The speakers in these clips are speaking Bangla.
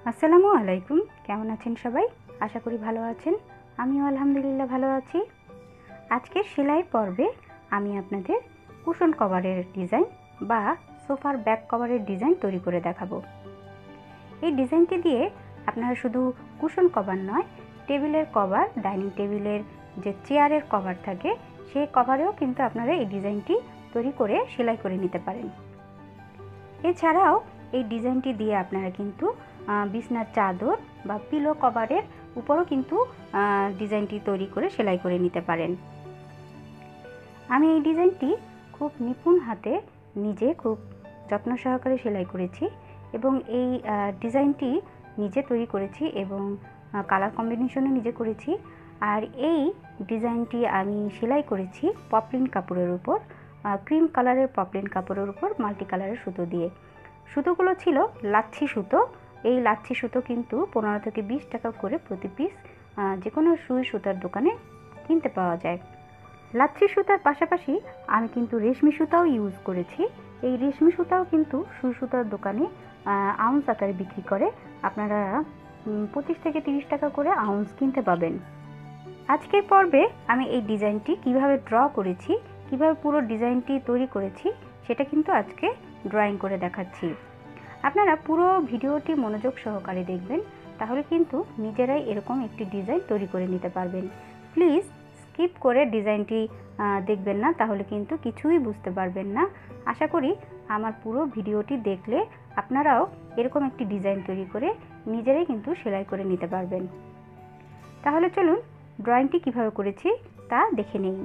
আসসালামু আলাইকুম। কেমন আছেন সবাই? আশা করি ভালো আছেন। আমিও আলহামদুলিল্লাহ ভালো আছি। আজকের সেলাই পর্বে আমি আপনাদের কুশন কভারের ডিজাইন বা সোফার ব্যাক কভারের ডিজাইন তৈরি করে দেখাবো। এই ডিজাইনটি দিয়ে আপনারা শুধু কুশন কভার নয়, টেবিলের কভার, ডাইনিং টেবিলের যে চেয়ারের কভার থাকে সেই কভারেও কিন্তু আপনারা এই ডিজাইনটি তৈরি করে সেলাই করে নিতে পারেন। এছাড়াও এই ডিজাইনটি দিয়ে আপনারা কিন্তু বিছনার চাদর বা পিলো কভারের উপরও কিন্তু ডিজাইনটি তৈরি করে সেলাই করে নিতে পারেন। আমি এই ডিজাইনটি খুব নিপুণ হাতে নিজে খুব যত্ন সহকারে সেলাই করেছি এবং এই ডিজাইনটি নিজে তৈরি করেছি এবং কালার কম্বিনেশনও নিজে করেছি। আর এই ডিজাইনটি আমি সেলাই করেছি পপলিন কাপড়ের উপর, ক্রিম কালারের পপলিন কাপড়ের উপর মাল্টি কালারের সুতো দিয়ে। সুতোগুলো ছিল লাচ্ছি সুতো। এই লাচ্ছি সুতো কিন্তু 15 থেকে 20 টাকা করে প্রতি পিস যে কোনো সুই সুতার দোকানে কিনতে পাওয়া যায়। লাচ্ছি সুতার পাশাপাশি আমি কিন্তু রেশমি সুতাও ইউজ করেছি। এই রেশমি সুতাও কিন্তু সুই সুতার দোকানে আউন্স আকারে বিক্রি করে। আপনারা 25 থেকে 30 টাকা করে আউন্স কিনতে পাবেন। আজকের পর্বে আমি এই ডিজাইনটি কিভাবে ড্র করেছি, কিভাবে পুরো ডিজাইনটি তৈরি করেছি সেটা কিন্তু আজকে ড্রয়িং করে দেখাচ্ছি। আপনারা পুরো ভিডিওটি মনোযোগ সহকারে দেখবেন, তাহলে কিন্তু নিজেরাই এরকম একটি ডিজাইন তৈরি করে নিতে পারবেন। প্লিজ স্কিপ করে ডিজাইনটি দেখবেন না, তাহলে কিন্তু কিছুই বুঝতে পারবেন না। আশা করি আমার পুরো ভিডিওটি দেখলে আপনারাও এরকম একটি ডিজাইন তৈরি করে নিজেরাই কিন্তু সেলাই করে নিতে পারবেন। তাহলে চলুন ড্রয়িংটি কিভাবে করেছি তা দেখে নিই।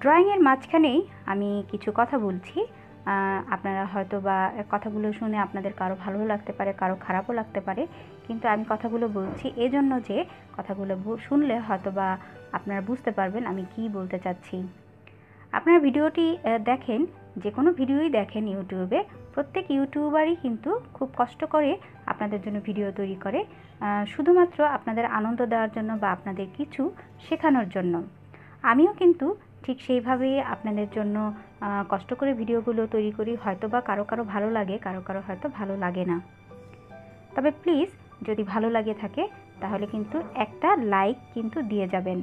ড্রয়িংয়ের মাঝখানেই আমি কিছু কথা বলছি, আপনারা হয়তো বা কথাগুলো শুনে আপনাদের কারো ভালোও লাগতে পারে, কারো খারাপও লাগতে পারে, কিন্তু আমি কথাগুলো বলছি এজন্য যে কথাগুলো শুনলে হয়তো বা আপনারা বুঝতে পারবেন আমি কি বলতে চাচ্ছি। আপনারা ভিডিওটি দেখেন, যে কোনো ভিডিওই দেখেন ইউটিউবে, প্রত্যেক ইউটিউবারই কিন্তু খুব কষ্ট করে আপনাদের জন্য ভিডিও তৈরি করে, শুধুমাত্র আপনাদের আনন্দ দেওয়ার জন্য বা আপনাদের কিছু শেখানোর জন্য। আমিও কিন্তু ঠিক সেইভাবেই আপনাদের জন্য কষ্ট করে ভিডিওগুলো তৈরি করি। হয়তো বা কারো কারো ভালো লাগে, কারো কারো হয়তো ভালো লাগে না। তবে প্লিজ যদি ভালো লাগে থাকে তাহলে কিন্তু একটা লাইক কিন্তু দিয়ে যাবেন।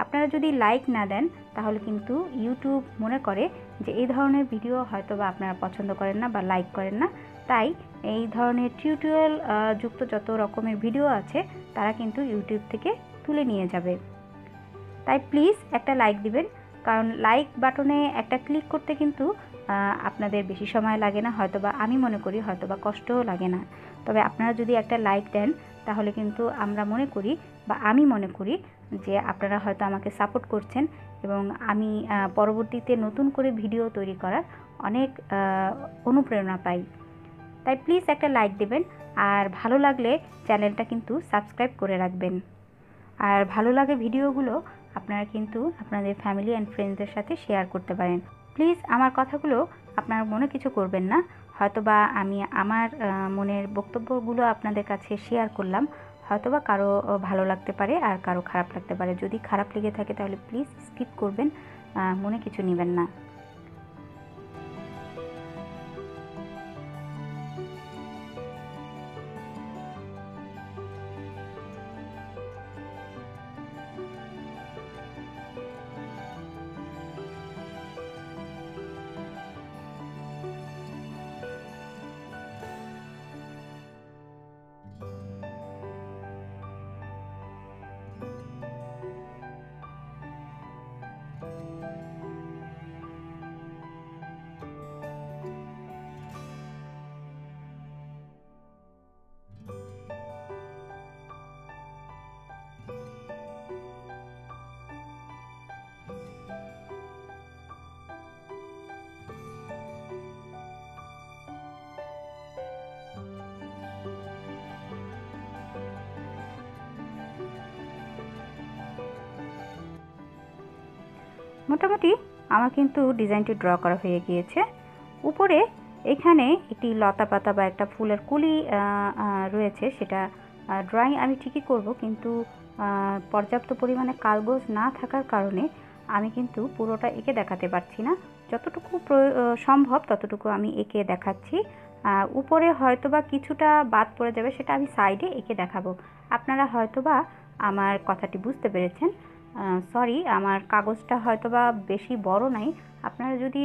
আপনারা যদি লাইক না দেন তাহলে কিন্তু ইউটিউব মনে করে যে এই ধরনের ভিডিও হয়তো বা আপনারা পছন্দ করেন না বা লাইক করেন না, তাই এই ধরনের টিউটোরিয়াল যুক্ত যত রকমের ভিডিও আছে তারা কিন্তু ইউটিউব থেকে তুলে নিয়ে যাবে। তাই প্লিজ একটা লাইক দিবেন, কারণ লাইক বাটনে একটা ক্লিক করতে কিন্তু আপনাদের বেশি সময় লাগে না, হয়তোবা আমি মনে করি হয়তোবা কষ্টও লাগে না। তবে আপনারা যদি একটা লাইক দেন তাহলে কিন্তু আমরা মনে করি বা আমি মনে করি যে আপনারা হয়তো আমাকে সাপোর্ট করছেন এবং আমি পরবর্তীতে নতুন করে ভিডিও তৈরি করার অনেক অনুপ্রেরণা পাই। তাই প্লিজ একটা লাইক দেবেন, আর ভালো লাগলে চ্যানেলটা কিন্তু সাবস্ক্রাইব করে রাখবেন। আর ভালো লাগে ভিডিওগুলো আপনারা কিন্তু আপনাদের ফ্যামিলি অ্যান্ড ফ্রেন্ডসদের সাথে শেয়ার করতে পারেন। প্লিজ আমার কথাগুলো আপনার মনে কিছু করবেন না, হয়তোবা আমি আমার মনের বক্তব্যগুলো আপনাদের কাছে শেয়ার করলাম, হয়তোবা কারো ভালো লাগতে পারে আর কারো খারাপ লাগতে পারে। যদি খারাপ লেগে থাকে তাহলে প্লিজ স্কিপ করবেন, মনে কিছু নেবেন না। মোটামুটি আমার কিন্তু ডিজাইনটি ড্র করা হয়ে গিয়েছে। উপরে এখানে একটি লতা পাতা বা একটা ফুলের কুলি রয়েছে, সেটা ড্রয়িং আমি ঠিকই করব, কিন্তু পর্যাপ্ত পরিমাণে কাগজ না থাকার কারণে আমি কিন্তু পুরোটা এঁকে দেখাতে পারছি না। যতটুকু সম্ভব ততটুকু আমি এঁকে দেখাচ্ছি। উপরে হয়তোবা কিছুটা বাদ পড়ে যাবে, সেটা আমি সাইডে এঁকে দেখাবো। আপনারা হয়তোবা আমার কথাটি বুঝতে পেরেছেন। সরি, আমার কাগজটা হয়তোবা বেশি বড় নাই। আপনারা যদি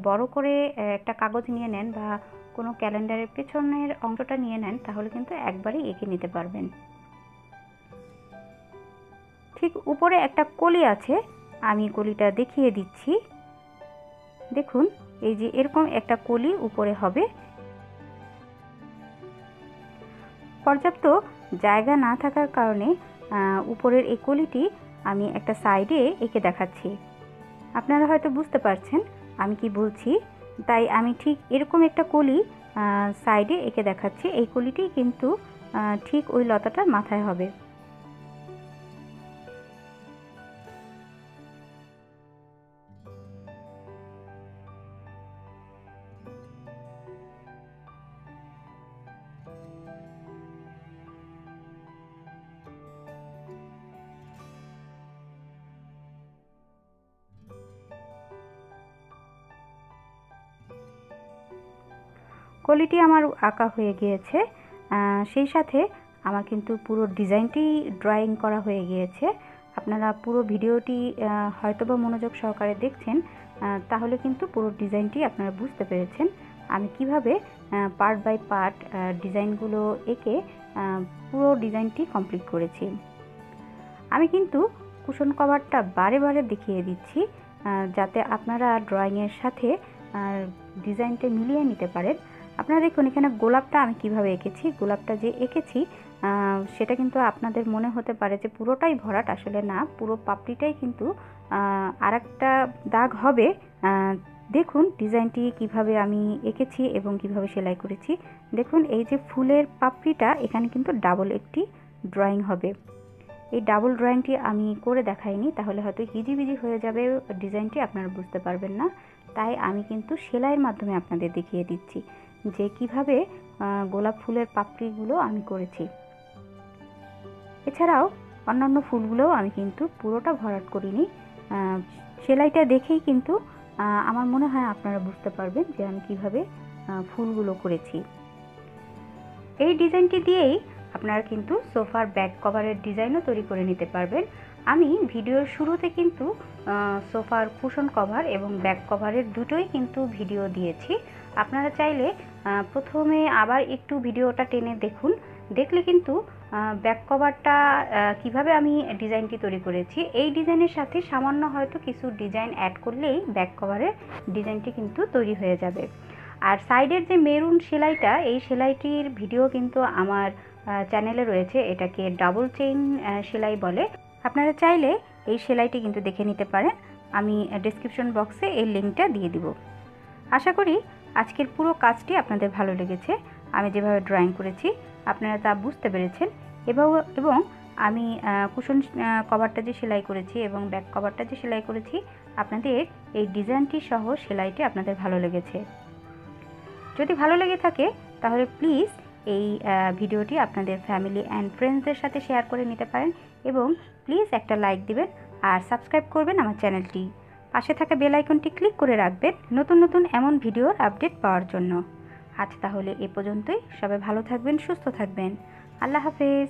বড় করে একটা কাগজ নিয়ে নেন বা কোনো ক্যালেন্ডারের পেছনের অংশটা নিয়ে নেন তাহলে কিন্তু একবারেই এঁকে নিতে পারবেন। ঠিক উপরে একটা কলি আছে, আমি কলিটা দেখিয়ে দিচ্ছি। দেখুন, এই যে এরকম একটা কলি উপরে হবে। পর্যাপ্ত জায়গা না থাকার কারণে উপরের এই কলিটি আমি একটা সাইডে এঁকে দেখাচ্ছি। আপনারা হয়তো বুঝতে পারছেন আমি কি বলছি। তাই আমি ঠিক এরকম একটা কলি সাইডে এঁকে দেখাচ্ছি। এই কলিটি কিন্তু ঠিক ওই লতাটার মাথায় হবে। কলিটি আমার আঁকা হয়ে গিয়েছে, সেই সাথে আমার কিন্তু পুরো ডিজাইনটি ড্রয়িং করা হয়ে গিয়েছে। আপনারা পুরো ভিডিওটি হয়তোবা মনোযোগ সহকারে দেখছেন, তাহলে কিন্তু পুরো ডিজাইনটি আপনারা বুঝতে পেরেছেন আমি কিভাবে পার্ট বাই পার্ট ডিজাইনগুলো এঁকে পুরো ডিজাইনটি কমপ্লিট করেছি। আমি কিন্তু কুশন কভারটা বারে বারে দেখিয়ে দিচ্ছি যাতে আপনারা ড্রয়িংয়ের সাথে ডিজাইনটা মিলিয়ে নিতে পারেন। আপনারা দেখুন এখানে গোলাপটা আমি কিভাবে এঁকেছি। গোলাপটা যে এঁকেছি সেটা কিন্তু আপনাদের মনে হতে পারে যে পুরোটাই ভরাট, আসলে না, পুরো পাপড়িটাই কিন্তু আরেকটা দাগ হবে। দেখুন ডিজাইনটি কিভাবে আমি এঁকেছি এবং কিভাবে সেলাই করেছি। দেখুন এই যে ফুলের পাপড়িটা, এখানে কিন্তু ডাবল একটি ড্রয়িং হবে। এই ডাবল ড্রয়িংটি আমি করে দেখাইনি, তাহলে হয়তো হিজিবিজি হয়ে যাবে ডিজাইনটি, আপনারা বুঝতে পারবেন না। তাই আমি কিন্তু সেলাইয়ের মাধ্যমে আপনাদের দেখিয়ে দিচ্ছি যে কিভাবে গোলাপ ফুলের পাপড়িগুলো আমি করেছি। এছাড়াও অন্যান্য ফুলগুলোও আমি কিন্তু পুরোটা ভরাট করিনি। সেলাইটা দেখেই কিন্তু আমার মনে হয় আপনারা বুঝতে পারবেন যে আমি কিভাবে ফুলগুলো করেছি। এই ডিজাইনটি দিয়েই আপনারা কিন্তু সোফার ব্যাক কভারের ডিজাইনও তৈরি করে নিতে পারবেন। আমি ভিডিওর শুরুতে কিন্তু সোফার কুশন কভার এবং ব্যাক কভারের দুটোই কিন্তু ভিডিও দিয়েছি। আপনারা চাইলে প্রথমে আবার একটু ভিডিওটা টেনে দেখুন, দেখলে কিন্তু ব্যাক কভারটা কিভাবে আমি ডিজাইনটি তৈরি করেছি, এই ডিজাইনের সাথে সামান্য হয়তো কিছু ডিজাইন অ্যাড করলেই ব্যাক কভারের ডিজাইনটি কিন্তু তৈরি হয়ে যাবে। আর সাইডের যে মেরুন সেলাইটা, এই সেলাইটির ভিডিও কিন্তু আমার চ্যানেলে রয়েছে, এটাকে ডাবল চেইন সেলাই বলে। আপনারা চাইলে এই সেলাইটি কিন্তু দেখে নিতে পারেন, আমি ডেসক্রিপশন বক্সে এই লিঙ্কটা দিয়ে দিব। আশা করি আজকের পুরো কাজটি আপনাদের ভালো লেগেছে। আমি যেভাবে ড্রয়িং করেছি আপনারা তা বুঝতে পেরেছেন, এবং আমি কুশন কভারটা যে সেলাই করেছি এবং ব্যাক কভারটা যে সেলাই করেছি, আপনাদের এই ডিজাইনটি সহ সেলাইটি আপনাদের ভালো লেগেছে। যদি ভালো লেগে থাকে তাহলে প্লিজ এই ভিডিওটি আপনাদের ফ্যামিলি অ্যান্ড ফ্রেন্ডসদের সাথে শেয়ার করে নিতে পারেন, এবং প্লিজ একটা লাইক দিবেন আর সাবস্ক্রাইব করবেন আমার চ্যানেলটি। পাশে থাকা বেল আইকনটি ক্লিক করে রাখবেন নতুন নতুন এমন ভিডিওর আপডেট পাওয়ার জন্য। আজ তাহলে এ পর্যন্তই। সবাই ভালো থাকবেন, সুস্থ থাকবেন। আল্লাহ হাফেজ।